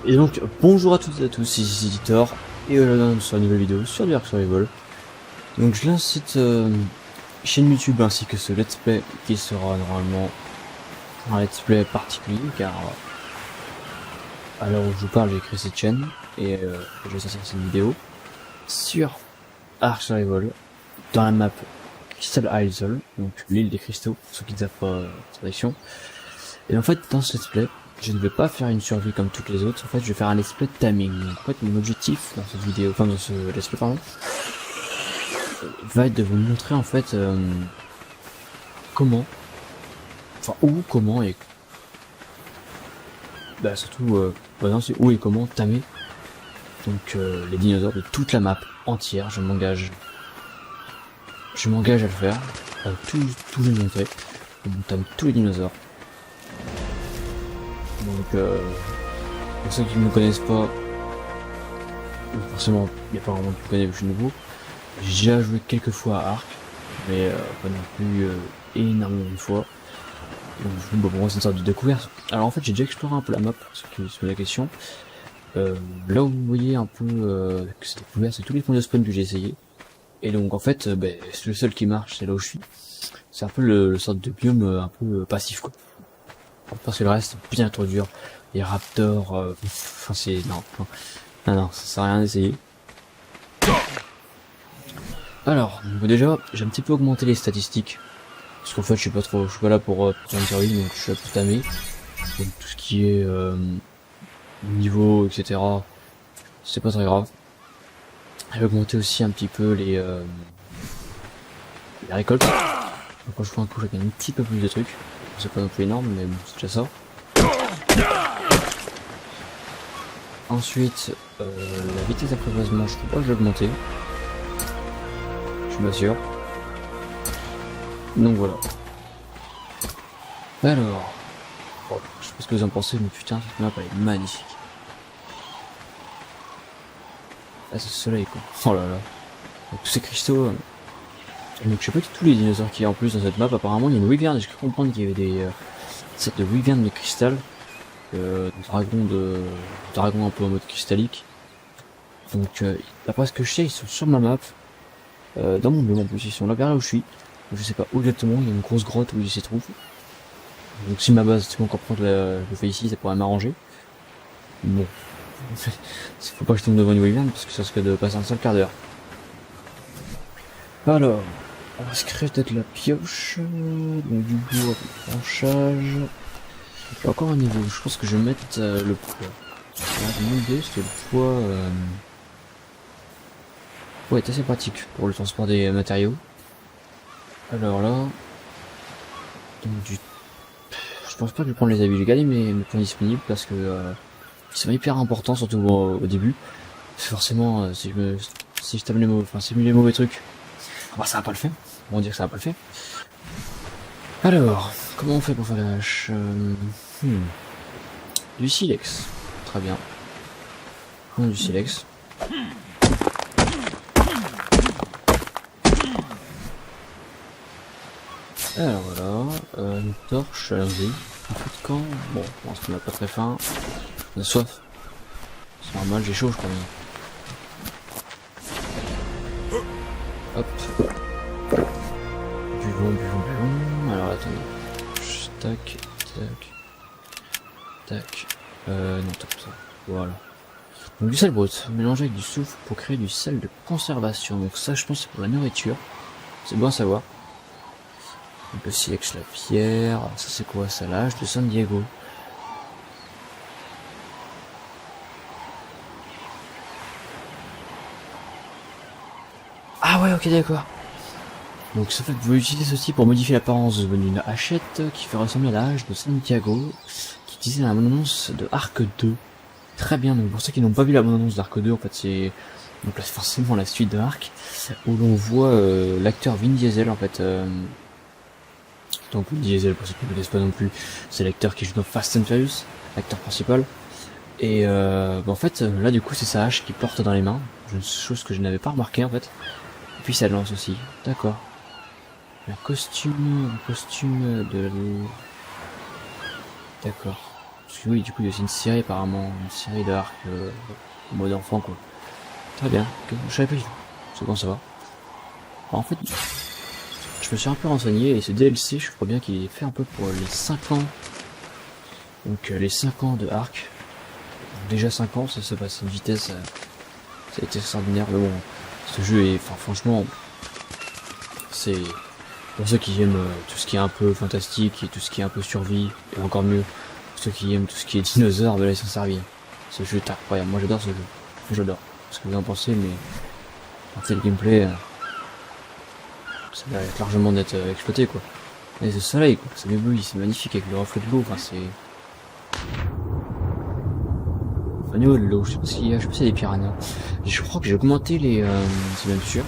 Et donc, bonjour à toutes et à tous, ici Editor, et aujourd'hui sur une nouvelle vidéo sur du Ark Survival. Donc je lance cette chaîne YouTube ainsi que ce let's play qui sera normalement un let's play particulier car à l'heure où je vous parle j'ai créé cette chaîne et je vais sortir cette vidéo sur Ark Survival dans la map Crystal Isle, donc l'île des cristaux, pour ceux qui ne savent pas cette direction. Et en fait dans ce let's play, je ne vais pas faire une survie comme toutes les autres, en fait je vais faire un let's play de timing. Donc, en fait mon objectif dans cette vidéo, enfin dans ce let's play pardon, va être de vous montrer en fait comment, enfin où, comment et bah surtout c'est où et comment tamer donc les dinosaures de toute la map entière. Je m'engage à le faire, à tout les montrer, on tame tous les dinosaures. Donc pour ceux qui ne me connaissent pas, forcément il n'y a pas vraiment qui me connaît, je suis nouveau. J'ai déjà joué quelques fois à Ark, mais pas non plus énormément de fois. Donc bon, pour moi c'est une sorte de découverte. Alors en fait j'ai déjà exploré un peu la map, pour ceux qui se posent la question. Là où vous voyez un peu que c'est découvert, c'est tous les points de spawn que j'ai essayé. Et donc en fait c'est le seul qui marche, c'est là où je suis. C'est un peu le sorte de biome un peu passif quoi. Parce que le reste c'est bien trop dur. Les raptors, enfin c'est... Non, ça sert à rien d'essayer. Alors, déjà, j'ai un petit peu augmenté les statistiques. Parce qu'en fait, je suis pas là pour faire une survie, donc je suis là pour tamer. Donc tout ce qui est niveau, etc. c'est pas très grave. J'ai augmenté aussi un petit peu les récoltes. Donc quand je fais un coup, je gagne un petit peu plus de trucs. C'est pas non plus énorme, mais bon, c'est déjà ça. Ensuite, la vitesse d'apprivoisement, je crois pas que j'ai augmenté. Je suis pas sûr. Donc voilà. Alors, bon, je sais pas ce que vous en pensez, mais putain, cette map elle est magnifique. Ah, c'est le soleil quoi. Oh là là. Avec tous ces cristaux. Donc je sais pas du tout les dinosaures qu'il y a en plus dans cette map. Apparemment il y a une wyvern, j'ai cru comprendre qu'il y avait des sortes de wyvern de cristal. Dragon un peu en mode cristallique. Donc d'après ce que je sais, ils sont sur ma map. Dans mon biome en plus, ils sont là vers là où je suis. Je sais pas où exactement, il y a une grosse grotte où ils s'y trouvent. Donc si ma base, tu peux encore prendre le fait ici, ça pourrait m'arranger. Bon. Faut pas que je tombe devant une wyvern parce que ça risque de passer un seul quart d'heure. Alors, on va se créer peut-être la pioche, donc du bois, branchage. Il y a encore un niveau, je pense que je vais mettre le poids. Mon idée c'est que le poids ouais, est assez pratique pour le transport des matériaux. Alors là, donc je pense pas que je vais prendre les habits légaux, mais mes points disponibles parce que ils sont hyper importants, surtout au début. Parce que forcément, si je tape les mauvais, enfin si je mets les mauvais trucs, bah ça va pas le faire. On va dire que ça va pas le faire. Alors, comment on fait pour faire la hache Du silex. Très bien. Du silex. Alors voilà, une torche, allons-y. Un peu de camp. Bon, je pense qu'on a pas très faim. On a soif. C'est normal, j'ai chaud je crois. Hop. Buvons. Alors attendez. Tac, tac. Non, tac, ça. Voilà. Donc du sel brut, mélangé avec du soufre pour créer du sel de conservation. Donc ça, je pense, c'est pour la nourriture. C'est bon à savoir. Le silex, la pierre. Ça, c'est quoi ça? L'âge de San Diego. Ah ouais, ok, d'accord. Donc ça fait que vous pouvez utiliser ceci pour modifier l'apparence d'une hachette qui fait ressembler à la hache de Santiago, qui utilisait la bande-annonce de Ark 2. Très bien, donc pour ceux qui n'ont pas vu la bande-annonce d'Ark 2, en fait c'est donc là forcément la suite de Ark, où l'on voit l'acteur Vin Diesel en fait. Donc Vin Diesel, pour ceux qui ne connaissent pas non plus, c'est l'acteur qui joue dans Fast and Furious, l'acteur principal. Et en fait là du coup c'est sa hache qui porte dans les mains, chose que je n'avais pas remarqué en fait. Et puis ça lance aussi, d'accord. Un costume de... D'accord. Parce que oui, du coup, il y a aussi une série apparemment, une série d'arc en mode enfant quoi. Très bien, ok, je savais pas du tout. C'est bon, ça va. Alors, en fait, je me suis un peu renseigné et ce DLC, je crois bien qu'il est fait un peu pour les 5 ans. Donc les 5 ans de arc. Déjà 5 ans, ça se passe à une vitesse, ça a été extraordinaire. Mais bon, ce jeu est, enfin franchement, c'est pour ceux qui aiment tout ce qui est un peu fantastique et tout ce qui est un peu survie, et encore mieux, pour ceux qui aiment tout ce qui est dinosaures, ben là ils s'en servent bien. Ce jeu est incroyable, moi j'adore ce jeu. J'adore. Ce que vous en pensez, mais en fait le gameplay, ça va être largement d'être exploité quoi. Et ce soleil quoi, ça m'éblouit, c'est magnifique avec le reflet de l'eau, enfin c'est... Au niveau de l'eau, je sais pas s'il y a, je sais pas s'il y a des piranhas. Je crois que j'ai augmenté les, c'est même sûr.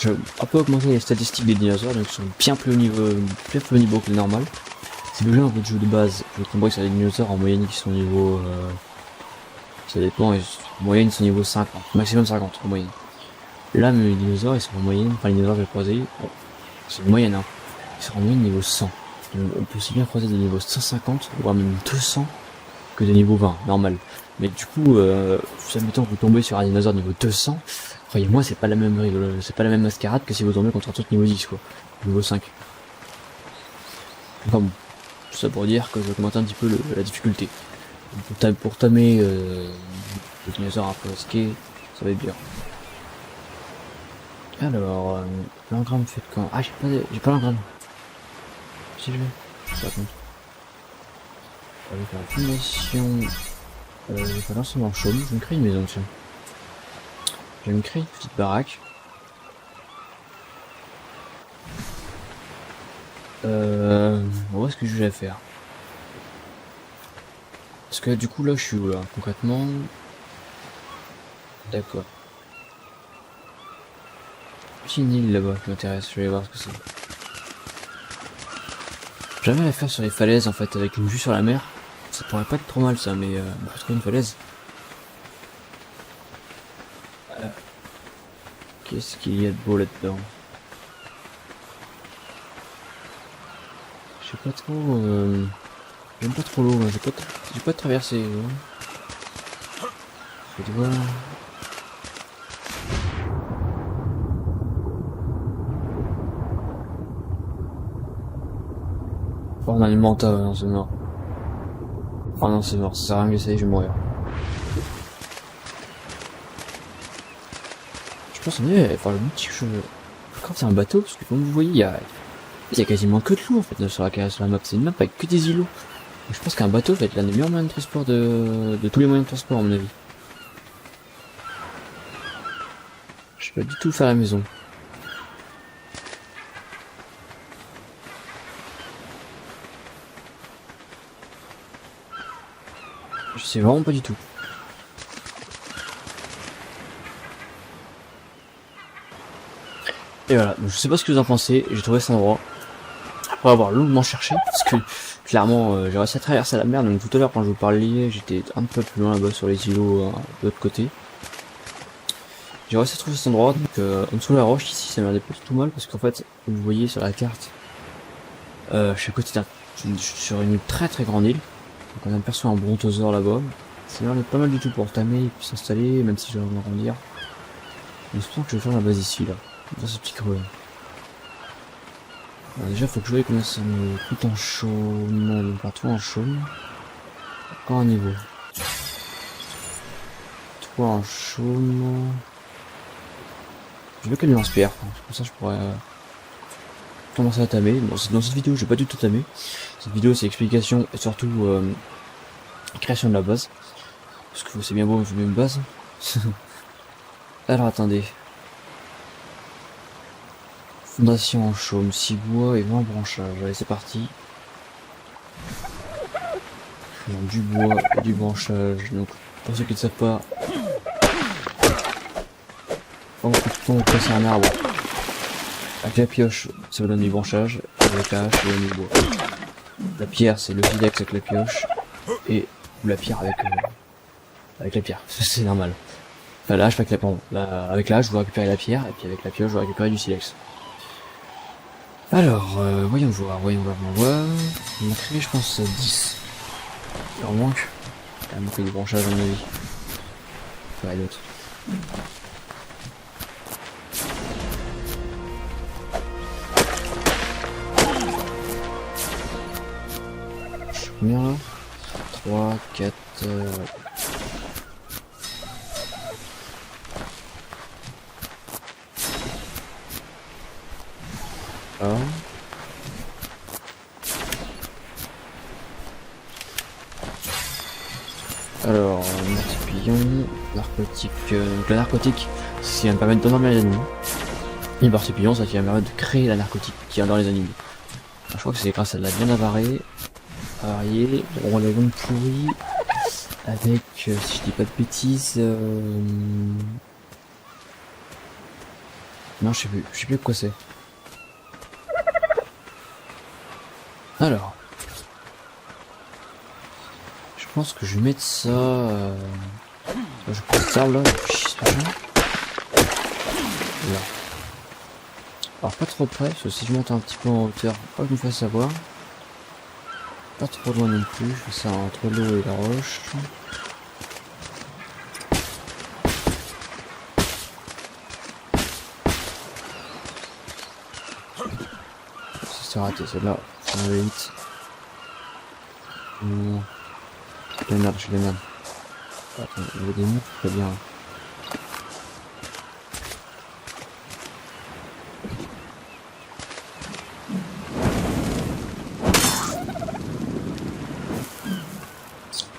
J'ai un peu augmenté les statistiques des dinosaures, donc ils sont bien plus haut niveau que le normal. C'est déjà un peu de jeu de base. Je comprends que c'est des dinosaures en moyenne qui sont au niveau, ça dépend, en moyenne ils sont niveau 50, maximum 50 en moyenne. Là, mes dinosaures, ils sont en moyenne, enfin les dinosaures que j'ai croisés, bon, c'est une moyenne, hein. Ils sont en moyenne niveau 100. Donc, on peut aussi bien croiser des niveaux 150, voire même 200, que des niveaux 20, normal. Mais du coup, si admettons que vous tombez sur un dinosaure niveau 200, croyez-moi, c'est pas la même c'est pas la même mascarade que si vous tombez contre un truc niveau 10, quoi. Niveau 5. Enfin bon. Tout ça pour dire que j'augmente un petit peu la difficulté. Pour tamer, le dinosaure un peu risqué, ça va être bien. Alors, l'engramme fait quand? Ah, j'ai pas l'engramme. Si je vais. Ça compte. Avec la fondation, je vais faire l'ensemble en chaume. Je vais me créer une maison, tiens. Je vais me créer une petite baraque. On voit ce que je vais faire. Parce que du coup là je suis où là, concrètement? D'accord. Petit une île là-bas qui m'intéresse, je vais aller voir ce que c'est. J'aimerais la faire sur les falaises en fait, avec une vue sur la mer. Ça pourrait pas être trop mal ça, mais on peut trouver une falaise. Qu'est-ce qu'il y a de beau là-dedans? Je sais pas trop... J'aime pas trop l'eau, j'ai pas traversé. Je vais voir... Oh, on a une manta, non c'est mort. Oh non c'est mort, ça sert à rien que j'essaye, je vais mourir. Je pense qu'on est faire le petit cheveu. Quand c'est un bateau, parce que comme vous voyez, il y a quasiment que de l'eau en fait sur la map, c'est une map avec que des îlots. Donc, je pense qu'un bateau va être l'un des meilleurs moyens de transport de tous les moyens de transport à mon avis. Je vais pas du tout faire la maison. Je sais vraiment pas du tout. Et voilà, donc, je sais pas ce que vous en pensez, j'ai trouvé cet endroit. Après avoir longuement cherché, parce que clairement j'ai réussi à traverser la mer, donc tout à l'heure quand je vous parlais, j'étais un peu plus loin là-bas sur les îlots de l'autre côté. J'ai réussi à trouver cet endroit, donc en dessous de la roche ici ça m'a pas tout mal, parce qu'en fait, vous voyez sur la carte, je suis à côté sur une très très grande île, donc on aperçoit un brontosaure là-bas. Ça m'a l'air pas mal du tout pour tamer et puis s'installer, même si je vais en arrondir. Mais je pense que je vais faire la base ici là, dans ce petit creux. Alors déjà faut que je voie combien ça me coûte en chaume, donc partout en chaume. Encore un niveau. 3 en chaume. Je veux qu'elle lui inspire, comme ça je pourrais commencer à tamer. Bon, dans cette vidéo je vais pas du tout tamer. Cette vidéo c'est explication et surtout création de la base. Parce que c'est bien beau, je mets une base. Alors attendez. Fondation en chaume, 6 bois et 20 branchages. Allez, c'est parti. Donc, du bois et du branchage. Donc, pour ceux qui ne savent pas, quand on casser un arbre, avec la pioche, ça vous donne du branchage. Avec la hache, ça vous donne du bois. La pierre, c'est le silex avec la pioche. Et la pierre avec la pierre. C'est normal. Enfin, la hache avec avec la hache, vous récupérez la pierre. Et puis avec la pioche, vous récupérez du silex. Alors, voyons voir. On a créé, je pense, 10. Il en manque. Il a manqué du branchage à mon avis. Enfin, d'autres. Je suis combien là? 3, 4... Ah. Alors, martipillon, narcotique. Donc la narcotique, c'est ce qui va me permettre d'endormir les ennemis. Et le martipillon, ça qui va me permettre de créer la narcotique qui endort les ennemis. Alors, je crois que c'est grâce à la viande avariée. Avariée, on a la viande pourrie. Avec, si je dis pas de bêtises... Non, je sais plus quoi c'est. Alors... Je pense que je vais mettre ça... Je prends ça là, là. Alors pas trop près, parce que si je monte un petit peu en hauteur, pas que je me fasse savoir. Pas trop loin non plus, je fais ça entre l'eau et la roche. Ça s'est raté, celle-là, ça va vite. Je les merde, je les merde. Attends, il y avait des murs, très bien.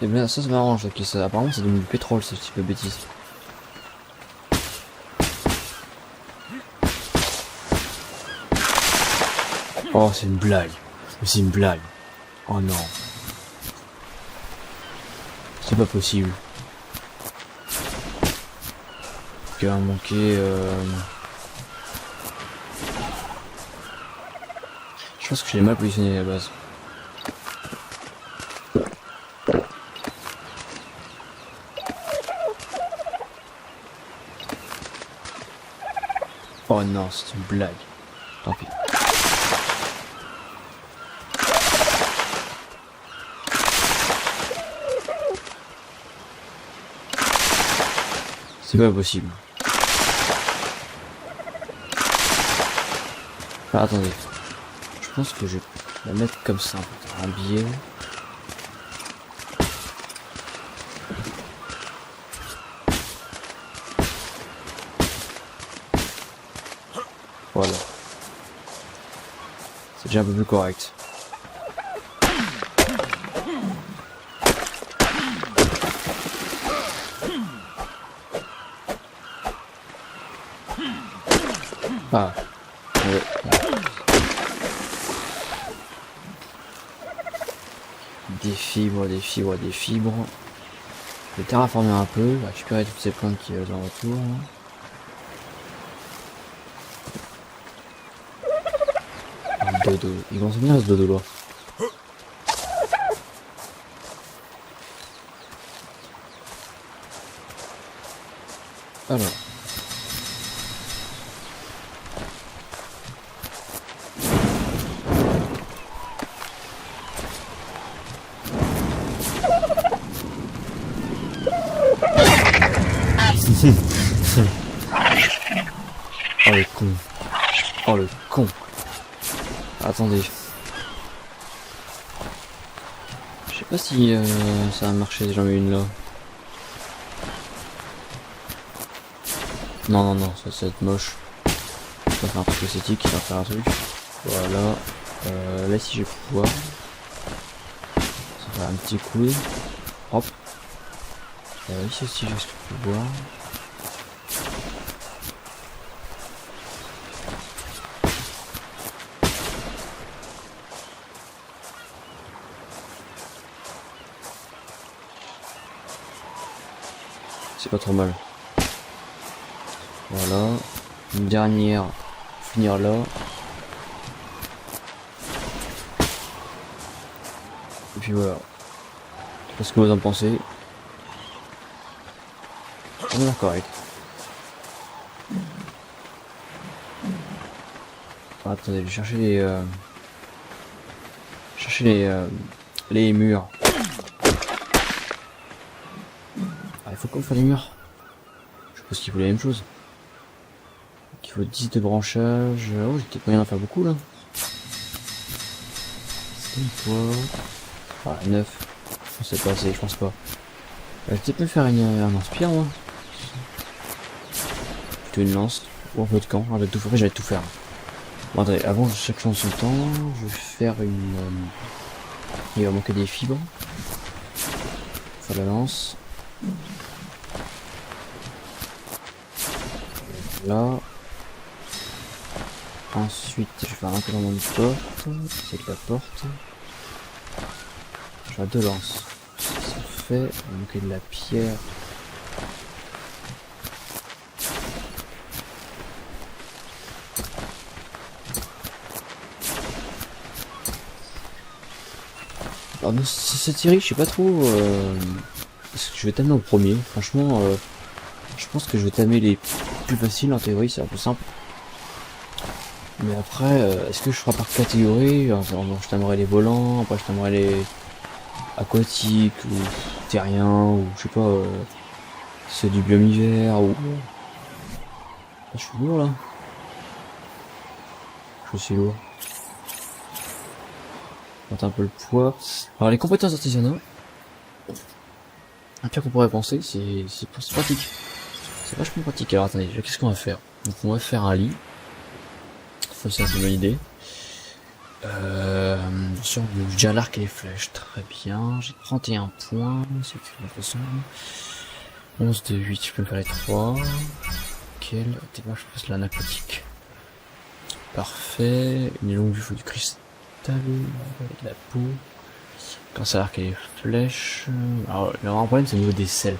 Et bien ça m'arrange, ok, ça apparemment c'est devenu du pétrole ce type de bêtise. Oh c'est une blague. C'est une blague. Oh non. C'est pas possible. Il va manquer Je pense que je l'ai mal positionné à la base. Oh non, c'est une blague. Tant pis. C'est pas possible. Ah, attendez. Je pense que je vais la mettre comme ça, un billet. Voilà. C'est déjà un peu plus correct. Ah. Ouais. Des fibres, des fibres, des fibres. Je vais terraformer un peu, récupérer toutes ces plantes qui sont en retour. Dodo. Il commence bien ce dodo là. Alors. Oh le con. Oh le con. Attendez. Je sais pas si ça a marché si j'en mets une là. Non non non, ça va être moche. On va faire un truc esthétique, on va faire un truc. Voilà. Là si je vais pouvoir. Ça va un petit coup. Hop. Ici aussi je vais pouvoir. C'est pas trop mal. Voilà. Une dernière. Finir là. Et puis voilà. Qu'est-ce que vous en pensez? On est correct. Attendez, je vais chercher les murs. faut qu'on fasse les murs. Je suppose qu'il faut la même chose. Il faut 10 de branchage. Oh, j'ai peut-être moyen d'en faire beaucoup là. C'est une fois. Ah, 9. C'est pas assez, je pense pas. Je vais peut-être me faire un inspire moi. Plutôt une lance. Ou un peu de camp. Ah, j'allais tout faire. Bon, attendez, avant chaque change son temps, je vais faire une. Il va manquer des fibres. Faire la lance. Là. Ensuite, je vais faire un encadrement de porte. C'est de la porte. Je vais 2 lances. Ça fait. Il va manquer de la pierre. Alors dans cette série, je sais pas trop ce que je vais tamer au premier. Franchement, je pense que je vais tamer les plus faciles en théorie, c'est un peu simple. Mais après, est-ce que je ferai par catégorie? Je tamerai les volants, après je tamerai les aquatiques ou terriens ou je sais pas, ceux du biome hiver ou. Ah, je suis lourd là. Je suis lourd. Un peu le poids. Alors les compétences d'artisanat, un pire qu'on pourrait penser, c'est pratique. C'est vachement pratique. Alors attendez, qu'est-ce qu'on va faire? Donc on va faire un lit. Ça c'est une bonne idée. Sur déjà l'arc et les flèches, très bien. J'ai 31 points, c'est de toute façon. 11 de 8, je peux me faire les 3. Quel moi je passe là un aquatique. Parfait. Une longue vue, faut du cristal. Avec la peau. Quand ça l'arc et les flèches. Alors le grand problème c'est au niveau des selles.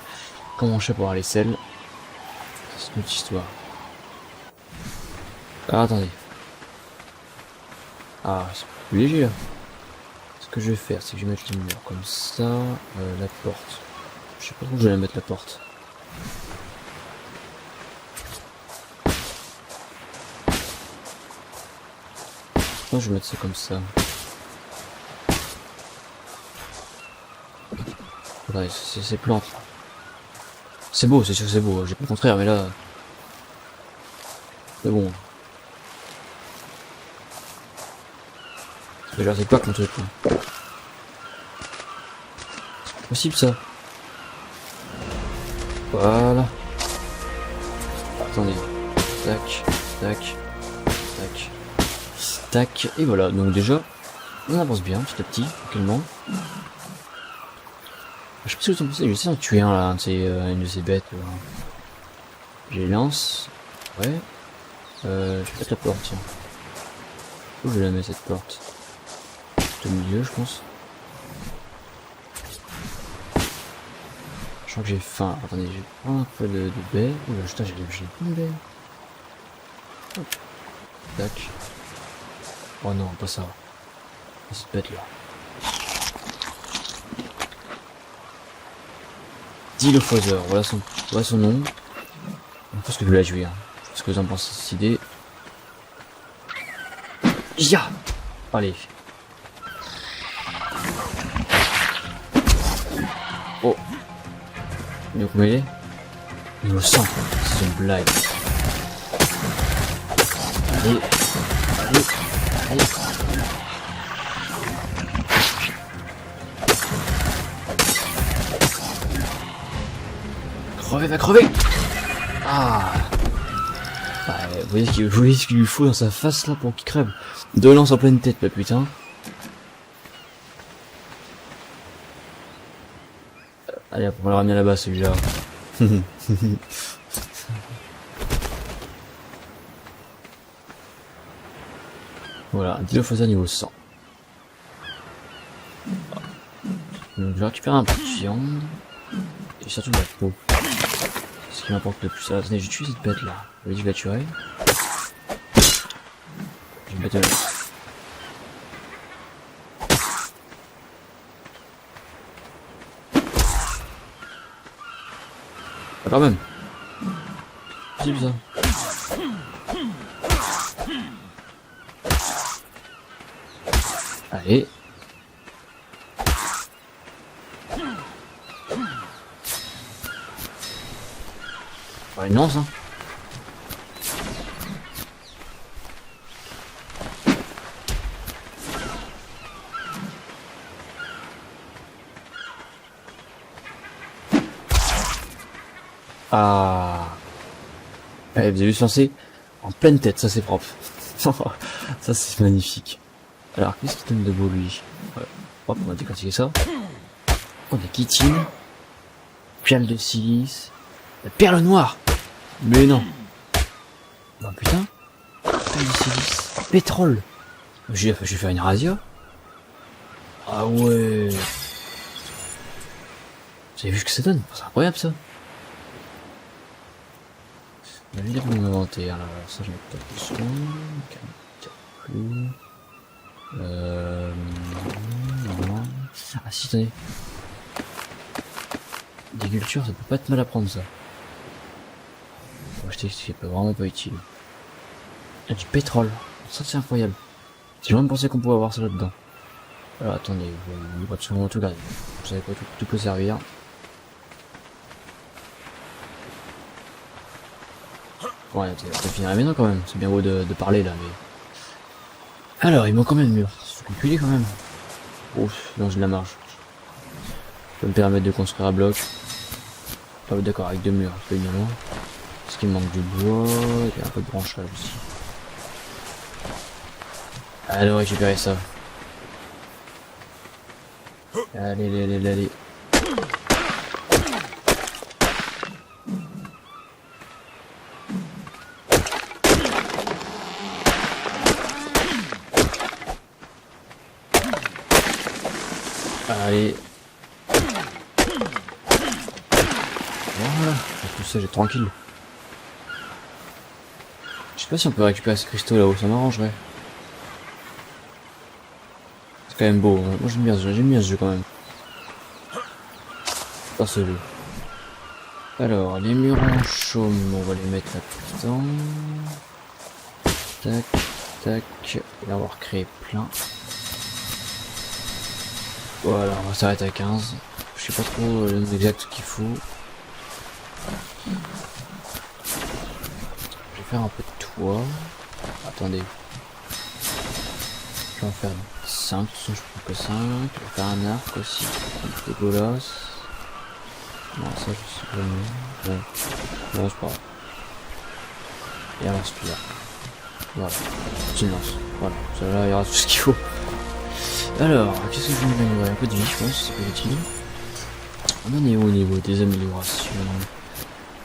Comment je fais pour avoir les selles? C'est une autre histoire. Ah attendez. Ah c'est plus léger là. Ce que je vais faire c'est que je vais mettre les murs comme ça. La porte. Je sais pas où je vais mettre la porte. Je vais mettre ça comme ça. Ouais, c'est plantes. C'est beau, c'est sûr que c'est beau. J'ai pas le contraire, mais là. C'est bon. Déjà, c'est pas mon truc. C'est possible ça. Voilà. Attendez. Tac, tac, tac. Tac, et voilà, donc déjà, on avance bien, petit à petit, tranquillement. Je sais pas ce que vous en pensez, j'essaie d'en tuer un là, une de ces bêtes. J'ai lance, ouais. Je vais mettre la porte, tiens. Où je vais la mettre cette porte? Au milieu, je pense. Je crois que j'ai faim, attendez, j'ai prendre un peu de baie. Oula, putain, j'ai une baie. Hop. Tac. Oh non, pas ça. Cette bête là. Dilophosaure, voilà son nom. Je pense que je vais la jouer. Hein. Je sais ce que vous en pensez de cette idée. Ya! Allez. Oh. Donc vous voyez? Niveau 100. C'est une blague. Allez. Allez. Allez. Crever, va crever! Ah! Bah, vous voyez ce qu'il lui faut dans sa face là pour qu'il crève. 2 lances en pleine tête, bah putain. Allez, on va le ramener là-bas celui-là. Voilà, un Dilophosaure niveau 100. Donc je vais récupérer un peu de viande. Et surtout de la peau. Ce qui m'importe le plus. Attendez, j'ai tué cette bête là. Je vais la tuer. Je vais mettre là. Ah, quand même. C'est ça. Allez. Enfin, une lance, hein. Ah. Allez, vous avez vu se lancer en pleine tête, ça c'est propre. Ça c'est magnifique. Alors, qu'est-ce qu'il donne de beau lui? Hop, on va décortiquer ça. On a chitine, perle de silice, la perle noire. Mais non. Bah putain. Perle de silice, pétrole. Je vais faire une razzia. Ah ouais. Vous avez vu ce que ça donne? C'est incroyable ça. On va lire mon inventaire là. Ça je vais peut-être dessus. Non. Ah si, attendez. Des cultures, ça peut pas être mal à prendre ça. Faut acheter ce qui est vraiment pas utile. Ah, du pétrole. Ça c'est incroyable. J'ai même pensé qu'on pouvait avoir ça là-dedans. Alors attendez, vous pouvez absolument tout garder. Vous savez quoi, tout peut servir. Ouais, on va finir maintenant quand même. C'est bien beau de parler là, mais... Alors, il manque combien de murs? Faut calculer quand même. Ouf, non, j'ai de la marge. Ça peut me permettre de construire un bloc. Ah oui, d'accord, avec 2 murs, évidemment. Parce qu'il manque du bois, et un peu de branchage aussi. Allez, récupérer ça. Allez. Allez. Voilà, tout ça, j'ai tranquille. Je sais pas si on peut récupérer ce cristaux là-haut, ça m'arrangerait. C'est quand même beau, hein. Moi j'aime bien ce jeu quand même. Pas ce jeu. Alors, les murs en chaume, on va les mettre là-dedans. Tac. Et on va recréer plein. Voilà, on va s'arrêter à 15. Je sais pas trop le nombre exact qu'il faut. Je vais faire un peu de toit. Attendez. Je vais en faire 5, de toute façon je prends que 5. Je vais faire un arc aussi. Dégueulasse. Non, ça je suis pas mieux. Non, c'est pas grave. Et un lance-pierre. Voilà. C'est une lance. Voilà. Ça là, il y aura tout ce qu'il faut. Alors, qu'est-ce que je vais améliorer? Un peu de vie, je pense, c'est pas utile. On en est où au niveau des améliorations?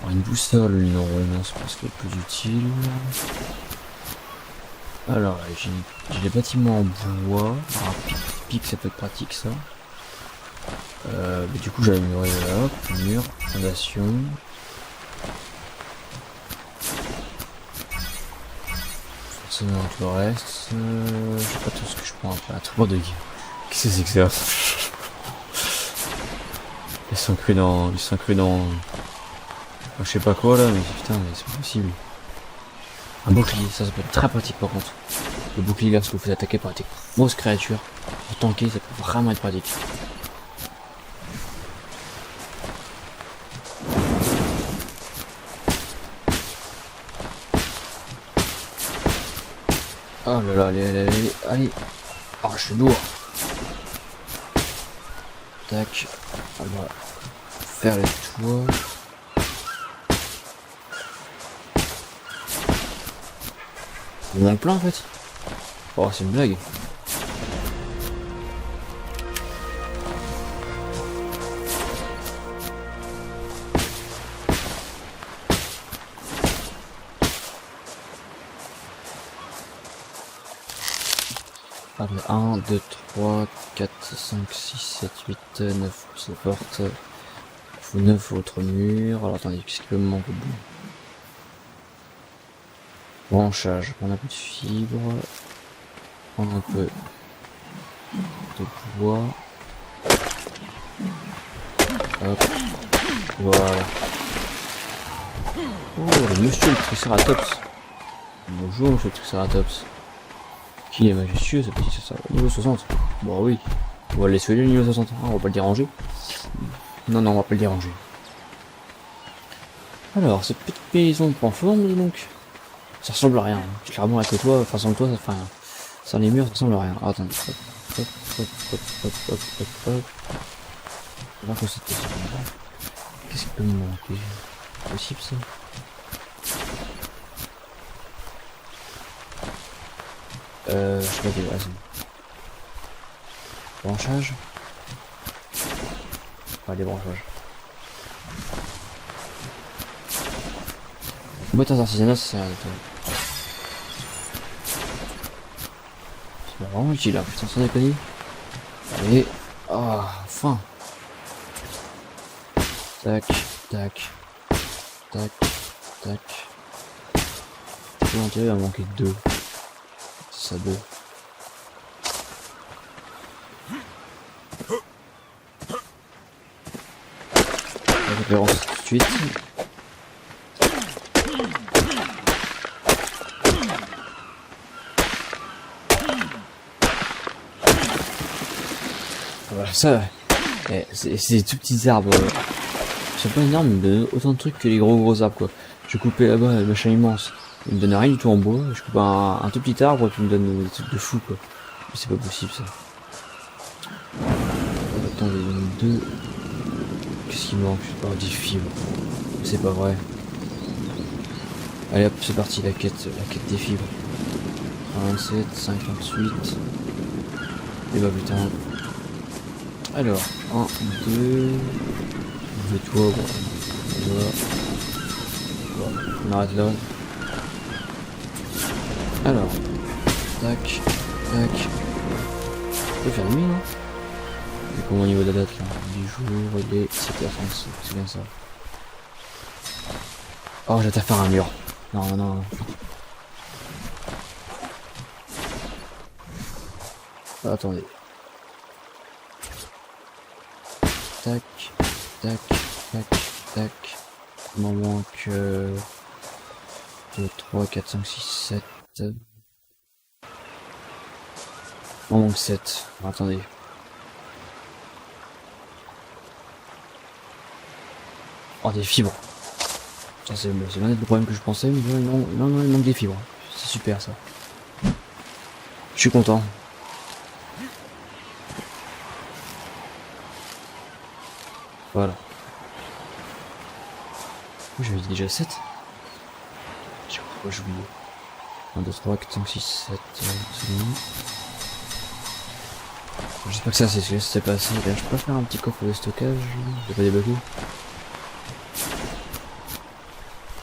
Alors, une boussole, non, c'est pas ce qui est le plus utile. Alors, j'ai les bâtiments en bois. Alors, pic, ça peut être pratique, ça. Mais du coup, j'ai amélioré là, mur, fondation. Forcément, tout le reste. Je sais pas tout ce que je prends après. Un trou de guerre. Qu'est-ce que c'est que ça? Ils sont crus dans... Je sais pas quoi là, mais putain, mais c'est pas possible. Un bouclier, ça peut être très pratique par contre. Le bouclier lorsque vous faites attaquer par des grosses créatures, pour tanker, ça peut vraiment être pratique. Oh là là, allez. Oh, je suis lourd. Tac. On va faire les toits. Il manque plein en fait. Oh, c'est une blague. Allez, 1, 2, 3, 4, 5, 6, 7, 8, 9 pour ces portes. Il faut 9 autres murs. Alors attendez, qu'est-ce qu'il me manque au bout? Branchage, prendre un peu de fibre, prendre un peu de bois. Hop, voilà. Oh, le monsieur le Triceratops. Bonjour monsieur le Triceratops. Qu'il est majestueux ce petit ça. Niveau 60. Bon oui. On va le laisser le niveau 60. Ah, on va pas le déranger. Non, on va pas le déranger. Alors, cette petite maison prend forme, dis donc. Ça ressemble à rien. Clairement, avec toi, façon de toi, ça fait rien. Sans les murs, ça ressemble à rien. Ah, attends. Hop, hop, hop, hop, hop, hop, hop. On va voir que c'était ça. Qu'est-ce qui peut me manquer? C'est possible, ça? Je sais pas, des raisons. Branchage? Pas des branchages. Boîte artisanat, ça sert à rien. C'est vraiment utile là, putain, sans déconner. Allez, ah, enfin. Tac, tac, tac, tac. L'intérieur, il va manquer deux. C'est ça, deux. Référence tout de suite. Voilà, ça, c'est des tout petits arbres. C'est pas énorme, ils me donnent autant de trucs que les gros arbres, quoi. Je coupais là-bas le machin immense. Il me donne rien du tout en bois. Je coupe un tout petit arbre et puis il me donne des trucs de fou, quoi. Mais c'est pas possible, ça. Attendez, deux. Qu'est-ce qui manque? Oh, des fibres. C'est pas vrai. Allez hop, c'est parti, la quête des fibres. 27, 58. Et bah putain. Alors, 1, 2. De toi, bon. On arrête là. Alors, tac, tac. On peut faire nuit, non? Et comment au niveau de la date là? Du jour, il est 7h36, c'est bien ça. Oh, j'ai à faire un mur. Non, non, non. Ah, attendez. Tac, tac, tac, tac. Il m'en manque 2, 3, 4, 5, 6, 7. Il m'en manque 7. Attendez. Oh, des fibres. Ça, c'est loin d'être le problème que je pensais, mais non, il manque des fibres. C'est super ça. Je suis content. Voilà. J'avais dit déjà 7. Je sais pas pourquoi j'ai oublié. 1, 2, 3, 4, 5, 6, 7. C'est bon. J'espère que ça c'est pas assez. Là, je peux pas faire un petit coffre de stockage. J'ai pas débloqué.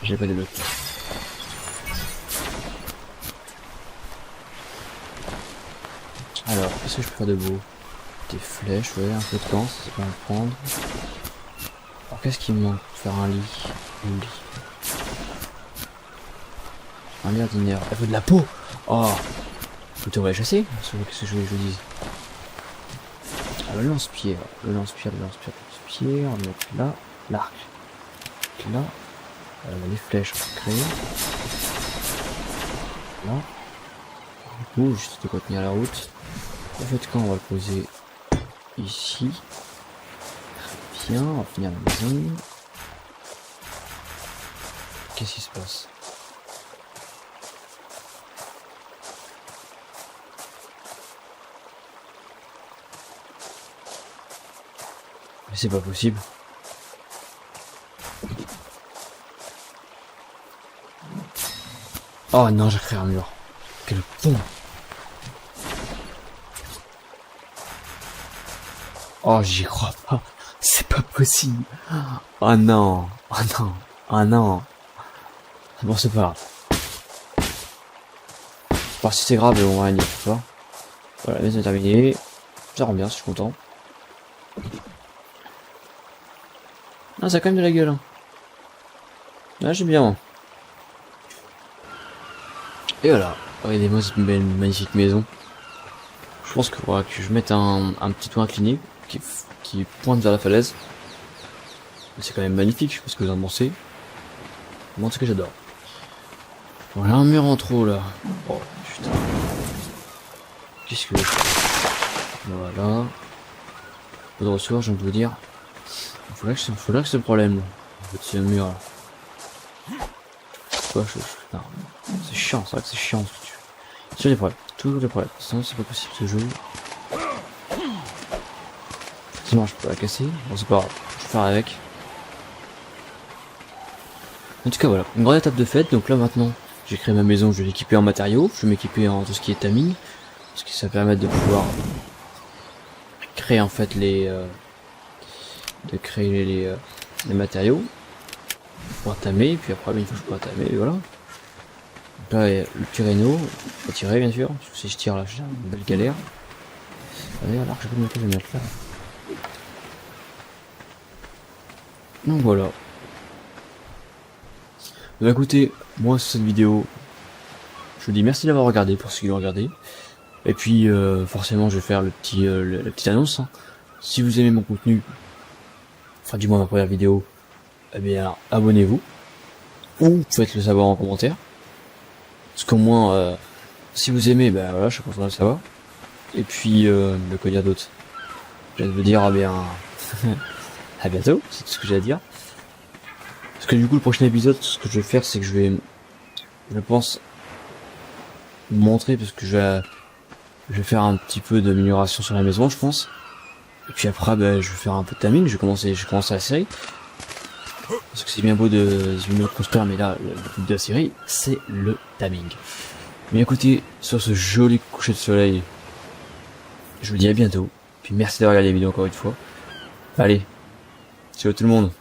J'ai pas débloqué. Alors, qu'est-ce que je peux faire de beau? Des flèches, ouais, un peu de camp, ça peut en prendre. Alors, qu'est-ce qu'il me manque pour faire un lit? Un lit. Un lit ordinaire. Elle veut de la peau! Oh! Vous devriez chasser? Qu'est-ce que je dis? Ah, le lance-pierre. Le lance-pierre. On va mettre là. L'arc. Là. Les flèches, on va créer. Là. Du coup, juste de quoi tenir la route. En fait, quand on va le poser ici. Très bien, on va finir la maison. Qu'est-ce qui se passe? Mais c'est pas possible. Oh non, j'ai créé un mur. Quel con. Oh, j'y crois pas. C'est pas possible. Oh non. Oh non. Oh non. Bon, c'est pas grave. Enfin, si c'est grave, on va gagner, tu vois. Voilà, la maison est terminée. Ça rend bien, je suis content. Ah, ça a quand même de la gueule. Hein. Là, j'aime bien. Et voilà. Regardez-moi cette belle, magnifique maison. Je pense que, voilà, que je mette un petit toit incliné qui pointe vers la falaise. C'est quand même magnifique, je sais pas ce que vous en pensez. Moi, en tout cas, j'adore. Voilà un mur en trop là. Oh putain. Qu'est-ce que je fais? Voilà. Pas de ressources, j'ai envie de vous dire. Faudrait que ce problème là. En fait, c'est un mur là. Quoi, non. C'est chiant, c'est vrai que c'est chiant. Sur les problèmes, toujours des problèmes. Sinon, c'est pas possible ce jeu. Sinon, je peux la casser. Bon, c'est pas grave, je vais faire avec. En tout cas, voilà, une grande étape de fête. Donc là, maintenant, j'ai créé ma maison, je vais l'équiper en matériaux. Je vais m'équiper en tout ce qui est taming. Parce que ça permet de pouvoir créer en fait les les matériaux pour tamer, et puis après une fois que je pourrai tamer, et voilà. Donc là il y a le Pyrénéo, faut tirer bien sûr, parce que si je tire là j'ai une belle galère. Allez, alors je vais me mettre là. Donc voilà. Bah écoutez, moi sur cette vidéo, je vous dis merci d'avoir regardé pour ceux qui l'ont regardé. Et puis forcément je vais faire le petit la petite annonce. Hein. Si vous aimez mon contenu, enfin du moins ma première vidéo, eh bien abonnez-vous. Ou faites le savoir en commentaire. Parce qu'au moins si vous aimez, ben voilà, je suis content de le savoir. Et puis de quoi dire d'autre. Je viens de vous dire ah bien à bientôt, c'est tout ce que j'ai à dire. Parce que du coup le prochain épisode, ce que je vais faire c'est que je pense vous montrer, parce que je vais faire un petit peu d'amélioration sur la maison je pense. Et puis après ben, je vais faire un peu de taming, je vais commencer la série. Parce que c'est bien beau de construire, mais là le but de la série c'est le taming. Mais écoutez, sur ce joli coucher de soleil, je vous dis à bientôt. Puis merci d'avoir regardé la vidéo encore une fois. Allez, ciao tout le monde.